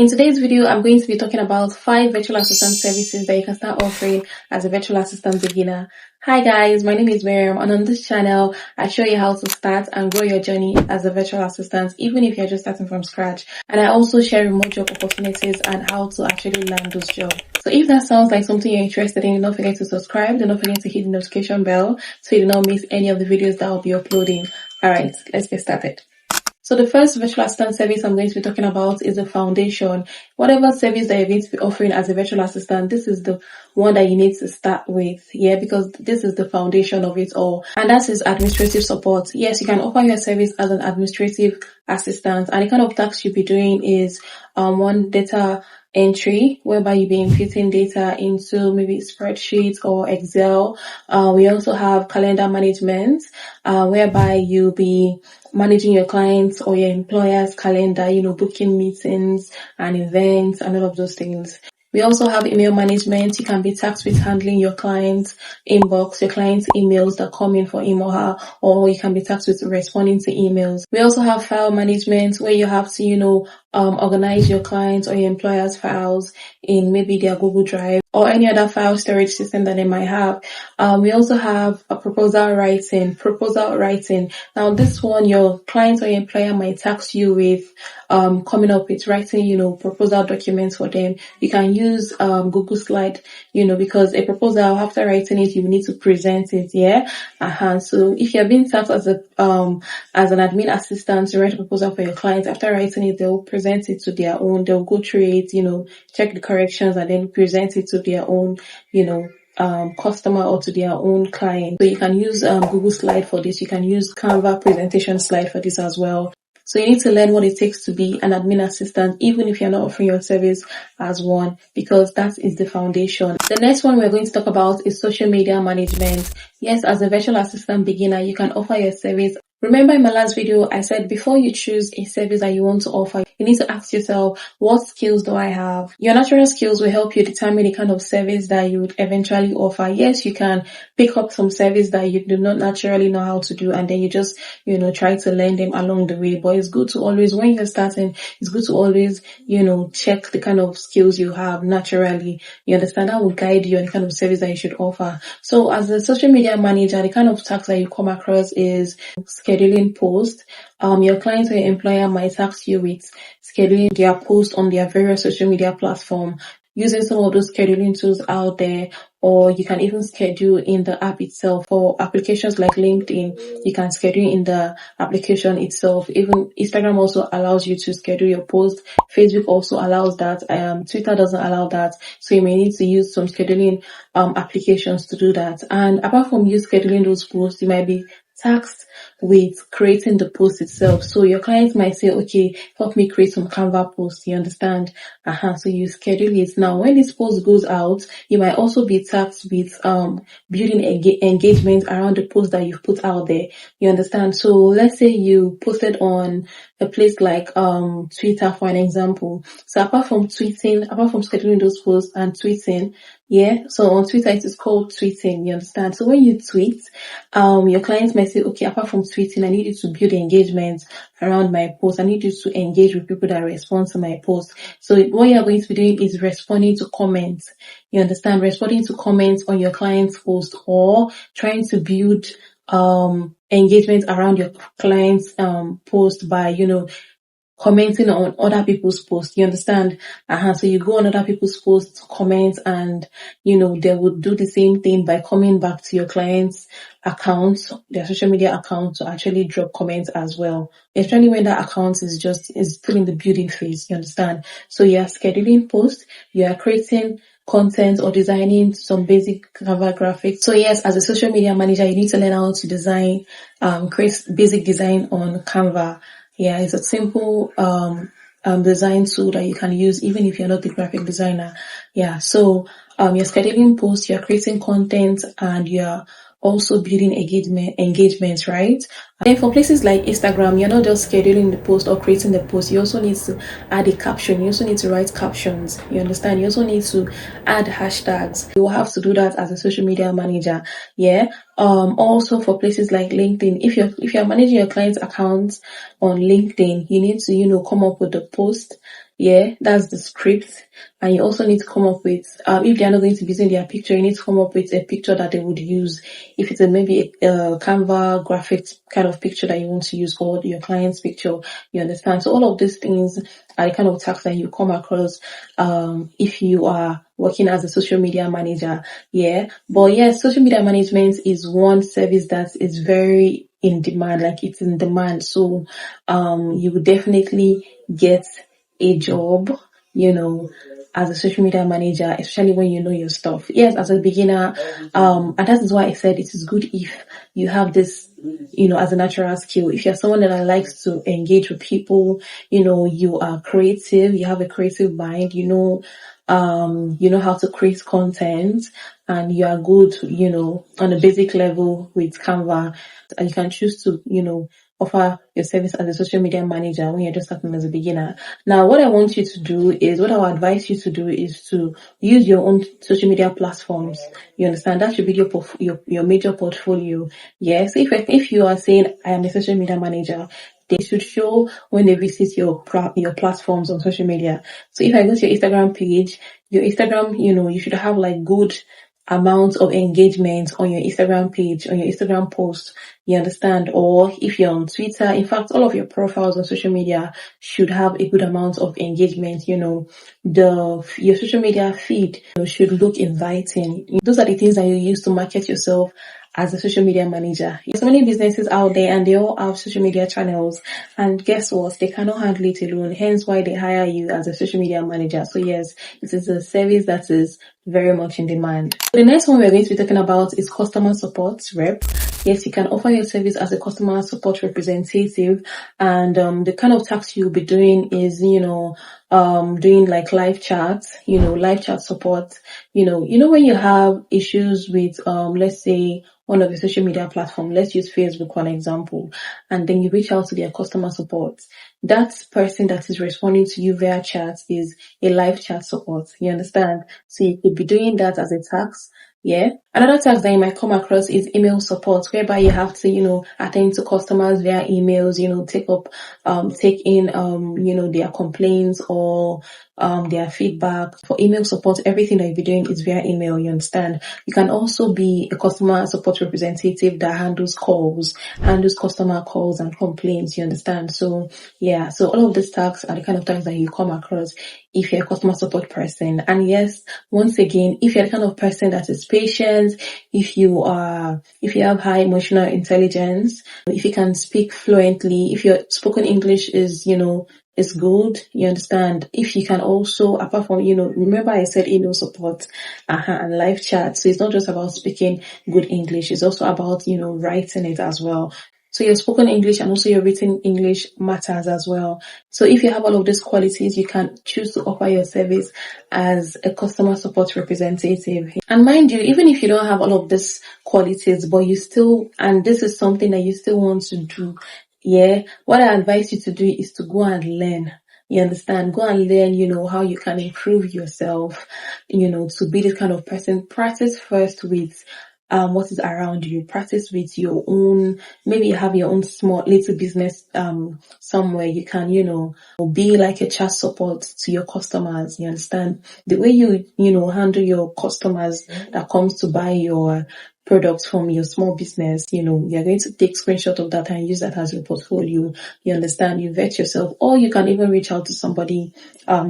In today's video, I'm going to be talking about 5 virtual assistant services that you can start offering as a virtual assistant beginner. Hi guys, my name is Miriam, and on this channel, I show you how to start and grow your journey as a virtual assistant, even if you're just starting from scratch. And I also share remote job opportunities and how to actually land those jobs. So if that sounds like something you're interested in, don't forget to subscribe, don't forget to hit the notification bell so you do not miss any of the videos that I'll be uploading. Alright, let's get started. So the first virtual assistant service I'm going to be talking about is the foundation. Whatever service that you're going to be offering as a virtual assistant, this is the one that you need to start with, because this is the foundation of it all. And that is administrative support. Yes, you can offer your service as an administrative assistant, and the kind of tasks you'll be doing is one, data entry, whereby you'll be inputting data into maybe spreadsheets or Excel. We also have calendar management, whereby you'll be managing your clients or your employer's calendar, booking meetings and events and all of those things. We also have email management. You can be tasked with handling your client's inbox, your client's emails that come in for him or her, or you can be tasked with responding to emails. We also have file management, where you have to, organize your clients or your employer's files in maybe their Google Drive or any other file storage system that they might have. We also have a proposal writing. Now this one, your client or your employer might task you with coming up with writing, proposal documents for them. You can use Google Slide, because a proposal, after writing it, you need to present it, So if you're being tasked as an admin assistant to write a proposal for your client, after writing it, they'll present it to their own, they'll go through it, check the corrections and then present it to their own, customer or to their own client. So you can use Google Slide for this. You can use Canva presentation slide for this as well. So you need to learn what it takes to be an admin assistant, even if you're not offering your service as one, because that is the foundation. The next one we're going to talk about is social media management. Yes, as a virtual assistant beginner, you can offer your service. Remember in my last video, I said before you choose a service that you want to offer, you need to ask yourself, what skills do I have? Your natural skills will help you determine the kind of service that you would eventually offer. Yes, you can pick up some service that you do not naturally know how to do, and then you just, try to learn them along the way. But it's good to always, when you're starting, it's good to always, check the kind of skills you have naturally. You understand? That will guide you on the kind of service that you should offer. So as a social media manager, the kind of tasks that you come across is scheduling posts. Your client or your employer might task you with scheduling their posts on their various social media platform, using some of those scheduling tools out there, or you can even schedule in the app itself. For applications like LinkedIn, you can schedule in the application itself. Even Instagram also allows you to schedule your post. Facebook also allows that. Twitter doesn't allow that. So you may need to use some scheduling applications to do that. And apart from you scheduling those posts, you might be tasked with creating the post itself. So your clients might say, okay, help me create some Canva posts. You understand? So you schedule it. Now, when this post goes out, you might also be tasked with building engagement around the post that you've put out there. You understand? So let's say you posted on a place like Twitter, for an example. So apart from scheduling those posts and tweeting, so on Twitter it is called tweeting, you understand? So when you tweet, your clients might say, okay, apart from tweeting, I need you to build engagement around my post. I need you to engage with people that respond to my post. So what you're going to be doing is responding to comments. You understand? Responding to comments on your client's post, or trying to build engagement around your client's post by, commenting on other people's posts. You understand? So you go on other people's posts, comment, and they would do the same thing by coming back to your client's account, their social media account, to actually drop comments as well. Especially when that account is still in the building phase. You understand? So you are scheduling posts, you are creating content or designing some basic Canva graphics. So yes, as a social media manager, you need to learn how to design, create basic design on Canva. It's a simple design tool that you can use even if you're not the graphic designer. So you're scheduling posts, you're creating content, and you're also building engagements, right? And then for places like Instagram, you're not just scheduling the post or creating the post. You also need to add a caption. You also need to write captions. You understand? You also need to add hashtags. You will have to do that as a social media manager. Also for places like LinkedIn, if you're managing your client's accounts on LinkedIn, you need to, come up with the post. Yeah, that's the script. And you also need to come up with, if they're not going to be using their picture, you need to come up with a picture that they would use. If it's maybe a Canva graphics kind of picture that you want to use, or your client's picture, you understand? So all of these things are the kind of tasks that you come across, if you are working as a social media manager. Yeah. But yes, social media management is one service that is very in demand, like it's in demand. So, you would definitely get a job, you know, as a social media manager, especially when you know your stuff. Yes, as a beginner, and that is why I said it is good if you have this, as a natural skill. If you're someone that likes to engage with people, you are creative, you have a creative mind, you know how to create content, and you are good, on a basic level with Canva, and you can choose to, offer your service as a social media manager when you're just starting as a beginner. Now, what I want you to do is, what I would advise you to do is to use your own social media platforms. You understand? That should be your major portfolio. Yes. If you are saying I am a social media manager, they should show when they visit your platforms on social media. So if I go to your Instagram page, your Instagram, you should have like good amount of engagement on your Instagram page, on your Instagram post. You understand? Or if you're on Twitter, in fact, all of your profiles on social media should have a good amount of engagement. Your social media feed should look inviting. Those are the things that you use to market yourself as a social media manager. There's so many businesses out there and they all have social media channels, and guess what? They cannot handle it alone. Hence why they hire you as a social media manager. So yes, it is a service that is very much in demand. The next one we're going to be talking about is customer support rep. Yes, you can offer your service as a customer support representative, and the kind of tasks you'll be doing is, doing like live chats, live chat support. When you have issues with, let's say, one of the social media platform, let's use Facebook for an example, and then you reach out to their customer support. That person that is responding to you via chat is a live chat support. You understand? So you could be doing that as a task. Yeah. Another task that you might come across is email support, whereby you have to, attend to customers via emails, take in, their complaints or, their feedback. For email support, everything that you'll be doing is via email, you understand? You can also be a customer support representative that handles customer calls and complaints, you understand? So, yeah, so all of these tasks are the kind of tasks that you come across if you're a customer support person. And yes, once again, if you're the kind of person that is patient, if you have high emotional intelligence, if you can speak fluently, if your spoken English is good, you understand? If you can also, apart from, remember I said email support, and live chat. So it's not just about speaking good English. It's also about, writing it as well. So your spoken English and also your written English matters as well. So if you have all of these qualities, you can choose to offer your service as a customer support representative. And mind you, even if you don't have all of these qualities, but and this is something that you still want to do, yeah, what I advise you to do is to go and learn. You understand? Go and learn, how you can improve yourself, to be this kind of person. Practice first with what is around you. Practice with your own, maybe you have your own small little business somewhere. You can, be like a chat support to your customers. You understand? The way you handle your customers that comes to buy your products from your small business, you're going to take screenshot of that and use that as your portfolio. You understand? You vet yourself, or you can even reach out to somebody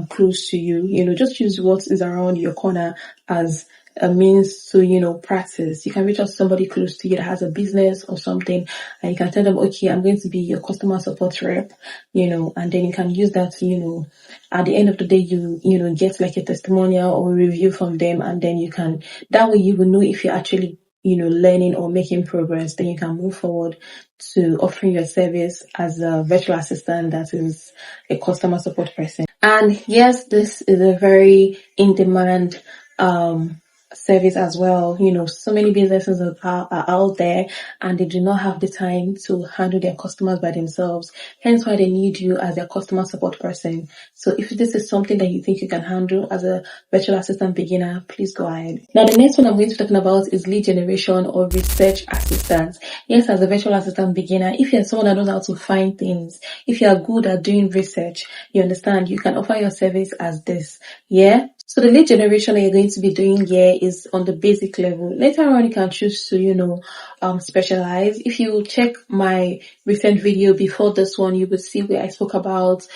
close to you. Just use what is around your corner as a means to, practice. You can reach out to somebody close to you that has a business or something, and you can tell them, okay, I'm going to be your customer support rep, and then you can use that to, at the end of the day, you get like a testimonial or a review from them, and then that way you will know if you're actually, learning or making progress. Then you can move forward to offering your service as a virtual assistant that is a customer support person. And yes, this is a very in-demand service as well. So many businesses are out there and they do not have the time to handle their customers by themselves. Hence why they need you as their customer support person. So if this is something that you think you can handle as a virtual assistant beginner, please go ahead. Now, the next one I'm going to be talking about is lead generation or research assistant. Yes, as a virtual assistant beginner, if you're someone that knows how to find things, if you are good at doing research, you understand, you can offer your service as this. Yeah. So the lead generation that you're going to be doing here is on the basic level. Later on, you can choose to, specialize. If you check my recent video before this one, you will see where I spoke about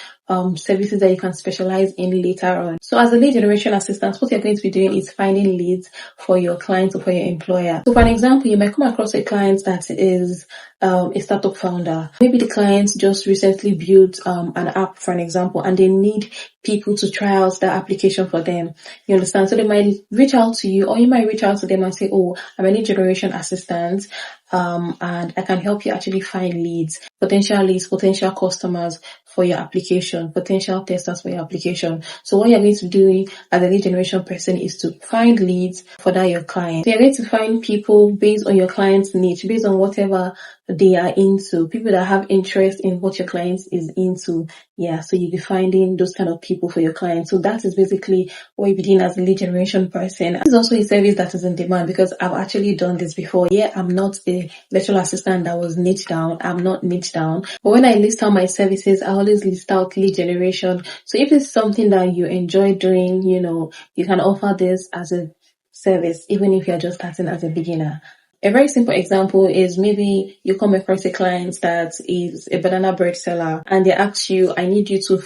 services that you can specialize in later on. So as a lead generation assistant, what you're going to be doing is finding leads for your clients or for your employer. So for an example, you might come across a client that is a startup founder. Maybe the client just recently built an app, for an example, and they need people to try out that application for them. You understand? So they might reach out to you, or you might reach out to them and say, oh, I'm a lead generation assistant, and I can help you actually find leads, potential customers for your application, potential testers for your application. So what you're going to do as a lead generation person is to find leads for that your client. So you're going to find people based on your client's niche, based on whatever they are into, people that have interest in what your client is into. Yeah, so you'll be finding those kind of people for your client. So that is basically what you'll be doing as a lead generation person. This is also a service that is in demand because I've actually done this before. Yeah, I'm not a virtual assistant that was niche down. I'm not niche down. But when I list out my services, I always list out lead generation. So if it's something that you enjoy doing, you can offer this as a service, even if you're just starting as a beginner. A very simple example is maybe you come across a client that is a banana bread seller and they ask you, I need you to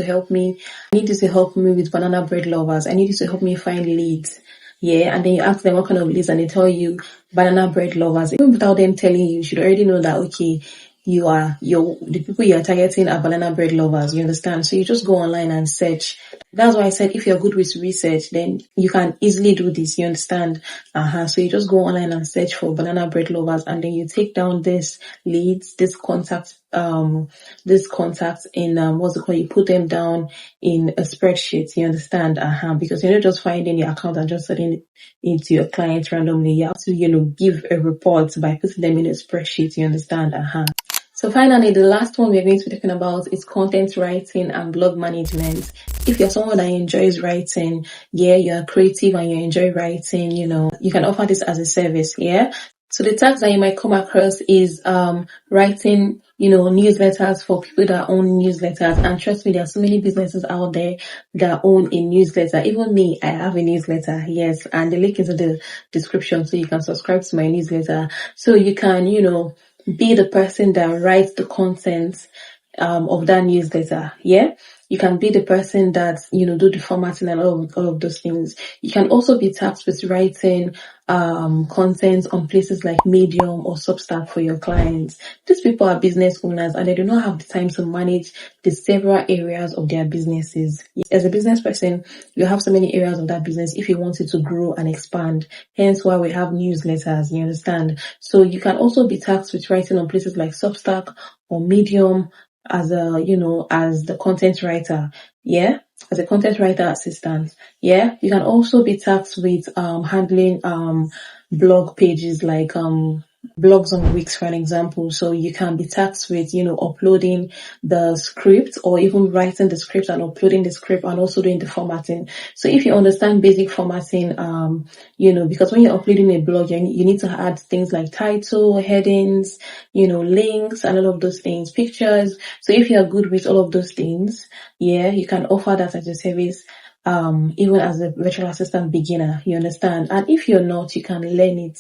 help me with banana bread lovers. I need you to help me find leads. Yeah, and then you ask them what kind of leads and they tell you banana bread lovers. Even without them telling you, you should already know that, okay, the people you are targeting are banana bread lovers, you understand? So you just go online and search. That's why I said if you're good with research, then you can easily do this, you understand? So you just go online and search for banana bread lovers and then you take down this leads, this contacts in you put them down in a spreadsheet, you understand? Because you're not just finding your account and just setting it into your clients randomly. You have to, give a report by putting them in a spreadsheet, you understand? So finally, the last one we're going to be talking about is content writing and blog management. If you're someone that enjoys writing, you're creative and you enjoy writing, you can offer this as a service, So the task that you might come across is writing, newsletters for people that own newsletters. And trust me, there are so many businesses out there that own a newsletter. Even me, I have a newsletter, yes, and the link is in the description so you can subscribe to my newsletter. So you can, be the person that writes the content of that newsletter. You can be the person that, do the formatting and all of those things. You can also be tasked with writing content on places like Medium or Substack for your clients. These people are business owners and they do not have the time to manage the several areas of their businesses. As a business person, you have so many areas of that business if you want it to grow and expand. Hence why we have newsletters, you understand? So you can also be tasked with writing on places like Substack or Medium as the content writer. As a content writer assistant. You can also be tasked with handling blog pages like blogs on Wix, for an example. So you can be tasked with, uploading the script or even writing the script and uploading the script and also doing the formatting. So if you understand basic formatting, because when you're uploading a blog, you need to add things like title, headings, links and all of those things, pictures. So if you're good with all of those things, you can offer that as a service. Even as a virtual assistant beginner, you understand? And if you're not, you can learn it.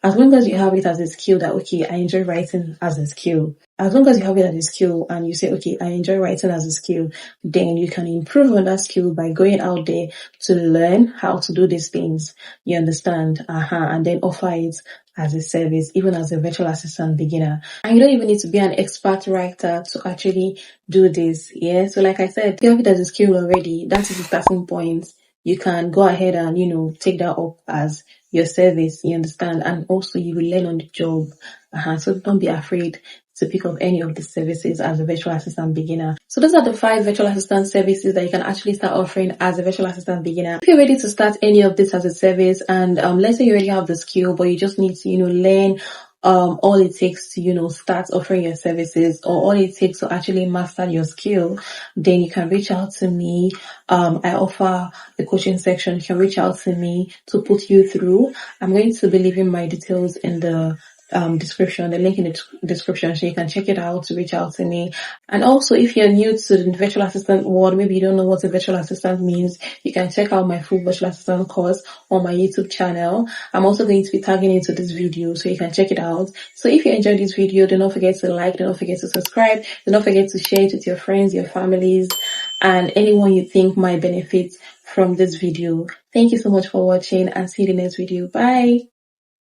As long as you have it as a skill that, okay, I enjoy writing as a skill. As long as you have it as a skill and you say, okay, I enjoy writing as a skill, then you can improve on that skill by going out there to learn how to do these things. You understand? And then offer it as a service, even as a virtual assistant beginner. And you don't even need to be an expert writer to actually do this. So like I said, if you have it as a skill already, that is the starting point. You can go ahead and, take that up as your service, you understand? And also you will learn on the job. So don't be afraid to pick up any of the services as a virtual assistant beginner. So those are the 5 virtual assistant services that you can actually start offering as a virtual assistant beginner. If you're ready to start any of this as a service, and let's say you already have the skill, but you just need to, learn all it takes to, start offering your services, or all it takes to actually master your skill, then you can reach out to me. I offer the coaching section. You can reach out to me to put you through. I'm going to be leaving my details in the description, the link in the description, so you can check it out to reach out to me. And also, if you're new to the virtual assistant world, maybe you don't know what a virtual assistant means, you can check out my full virtual assistant course on my YouTube channel. I'm also going to be tagging into this video, so you can check it out. So if you enjoyed this video, do not forget to like, do not forget to subscribe, do not forget to share it with your friends, your families, and anyone you think might benefit from this video. Thank you so much for watching, and see you in the next video. Bye.